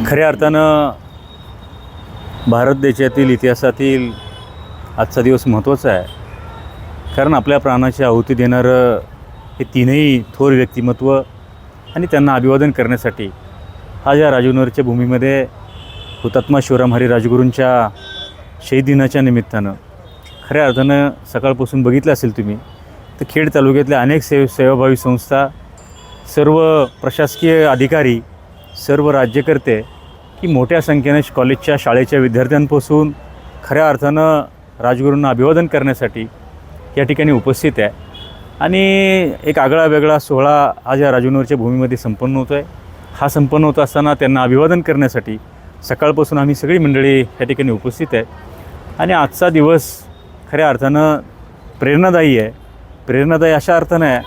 खऱ्या अर्थानं भारत देशातील इतिहासातील आजचा दिवस महत्त्वाचा आहे, कारण आपल्या प्राणाची आहुती देणारं हे तीनही थोर व्यक्तिमत्व आणि त्यांना अभिवादन करण्यासाठी आज या राजूनगरच्या भूमीमध्ये हुतात्मा शिवराम हरी राजगुरूंच्या शहीद दिनाच्या निमित्तानं खऱ्या अर्थानं सकाळपासून बघितलं असेल तुम्ही तर खेड तालुक्यातल्या अनेक सेवाभावी संस्था, सर्व प्रशासकीय अधिकारी, सर्व राज्यकर्ते की मोठ्या संख्येने कॉलेजच्या शाळेच्या विद्यार्थ्यांपासून खऱ्या अर्थानं राजगुरूंना अभिवादन करण्यासाठी या ठिकाणी उपस्थित आहे. आणि एक आगळा वेगळा सोहळा आज या राजूनगरच्या भूमीमध्ये संपन्न होतो आहे. हा संपन्न होत असताना त्यांना अभिवादन करण्यासाठी सकाळपासून आम्ही सगळी मंडळी या ठिकाणी उपस्थित आहे. आणि आजचा दिवस खऱ्या अर्थानं प्रेरणादायी आहे. प्रेरणादायी अशा अर्थानं आहे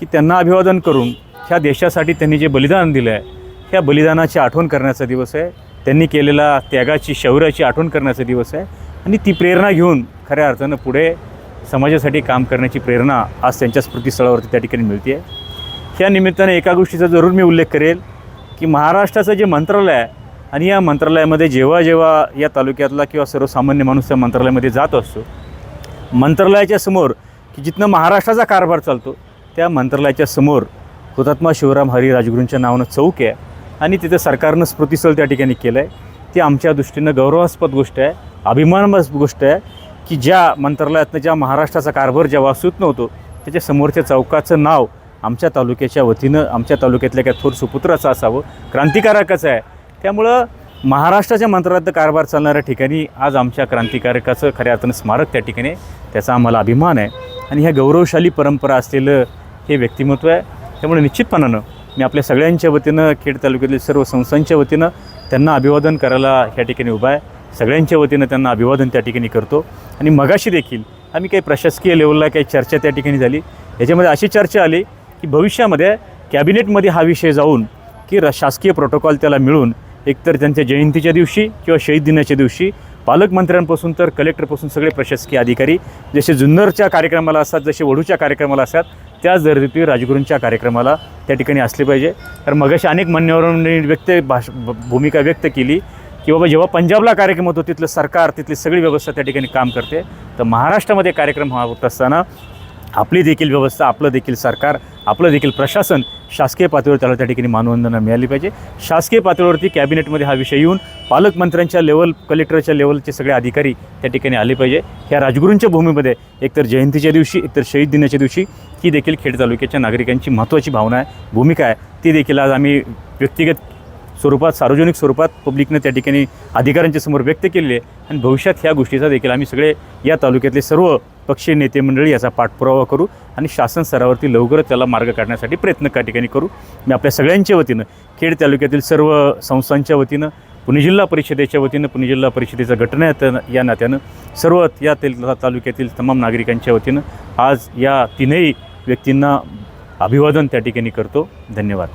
की त्यांना अभिवादन करून ह्या देशासाठी त्यांनी जे बलिदान दिलं आहे ह्या बलिदानाची आठवण करण्याचा दिवस आहे. त्यांनी केलेला त्यागाची, शौर्याची आठवण करण्याचा दिवस आहे. आणि ती प्रेरणा घेऊन खऱ्या अर्थानं पुढे समाजासाठी काम करण्याची प्रेरणा आज त्यांच्या स्मृतीस्थळावरती त्या ठिकाणी मिळते आहे. ह्या निमित्ताने एका गोष्टीचा जरूर मी उल्लेख करेल की महाराष्ट्राचं जे मंत्रालय आहे आणि या मंत्रालयामध्ये जेव्हा जेव्हा या तालुक्यातला किंवा सर्वसामान्य माणूस त्या मंत्रालयामध्ये जात असतो, मंत्रालयाच्या समोर की जिथनं महाराष्ट्राचा कारभार चालतो त्या मंत्रालयाच्या समोर हुतात्मा शिवराम हरी राजगुरूंच्या नावानं चौक आहे आणि तिथं सरकारनं स्मृतिस्थळ त्या ठिकाणी केलं आहे. ती आमच्या दृष्टीनं गौरवास्पद गोष्ट आहे, अभिमानास्पद गोष्ट आहे की ज्या मंत्रालयातनं ज्या महाराष्ट्राचा कारभार जेव्हा सुत नव्हतो त्याच्या समोरच्या चौकाचं नाव आमच्या तालुक्याच्या वतीनं, आमच्या तालुक्यातल्या काय थोर सुपुत्राचं असावं, क्रांतिकारकाचं आहे. त्यामुळं महाराष्ट्राच्या मंत्रालयात कारभार चालणाऱ्या ठिकाणी आज आमच्या क्रांतिकारकाचं खऱ्या अर्थानं स्मारक त्या ठिकाणी आहे. त्याचा आम्हाला अभिमान आहे आणि ह्या गौरवशाली परंपरा असलेलं हे व्यक्तिमत्व आहे. त्यामुळे निश्चितपणानं मी आपल्या सगळ्यांच्या वतीनं, खेड तालुक्यातील सर्व संस्थांच्या वतीनं त्यांना अभिवादन करायला ह्या ठिकाणी उभा आहे. सगळ्यांच्या वतीनं त्यांना अभिवादन त्या ठिकाणी करतो. आणि मगाशी देखील आम्ही काही प्रशासकीय लेवलला काही चर्चा त्या ठिकाणी झाली. याच्यामध्ये अशी चर्चा आली की भविष्यामध्ये कॅबिनेटमध्ये हा विषय जाऊन की शासकीय प्रोटोकॉल त्याला मिळून एकतर त्यांच्या जयंतीच्या दिवशी किंवा शहीद दिनाच्या दिवशी पालकमंत्र्यांपासून तर कलेक्टरपासून सगळे प्रशासकीय अधिकारी जसे जुन्नरच्या कार्यक्रमाला असतात, जसे वढूच्या कार्यक्रमाला असतात, त्याच दर्जातील राजगुरूंच्या कार्यक्रमाला त्या ठिकाणी असले पाहिजे. तर मगाशी अनेक मान्यवरांनी भूमिका व्यक्त केली की बाबा जेव्हा पंजाबला कार्यक्रम होतो तिथलं सरकार, तिथली सगळी व्यवस्था त्या ठिकाणी काम करते, तर महाराष्ट्रामध्ये कार्यक्रम हा होत असताना आपली देखील व्यवस्था, आपलं देखील सरकार, आपलं देखील प्रशासन शासकीय पातळीवर त्याला त्या ठिकाणी मानवंदना मिळाली पाहिजे. शासकीय पातळीवरती कॅबिनेटमध्ये हा विषय येऊन पालकमंत्र्यांच्या लेवल, कलेक्टरच्या लेवलचे सगळे अधिकारी त्या ठिकाणी आले पाहिजे. ह्या राजगुरूंच्या भूमीमध्ये एकतर जयंतीच्या दिवशी, एकतर शहीद दिनाच्या दिवशी ही देखील खेड तालुक्याच्या नागरिकांची महत्त्वाची भावना आहे, भूमिका आहे. ती देखील आज आम्ही व्यक्तिगत स्वरूपात, सार्वजनिक स्वरूपात पब्लिकनं त्या ठिकाणी अधिकाऱ्यांच्या समोर व्यक्त केलेली आहे. आणि भविष्यात ह्या गोष्टीचा देखील आम्ही सगळे या तालुक्यातले सर्व पक्षीय नेते मंडळी याचा पाठपुरावा करू आणि शासन स्तरावरती लवकरच त्याला मार्ग काढण्यासाठी प्रयत्न त्या ठिकाणी करू. मी आपल्या सगळ्यांच्या वतीनं, खेड तालुक्यातील सर्व संस्थांच्या वतीनं, पुणे जिल्हा परिषदेच्या वतीनं, पुणे जिल्हा परिषदेचा घटना या नात्यानं सर्व या तालुक्यातील तमाम नागरिकांच्या वतीनं आज या तीनही व्यक्तींना अभिवादन त्या ठिकाणी करतो. धन्यवाद.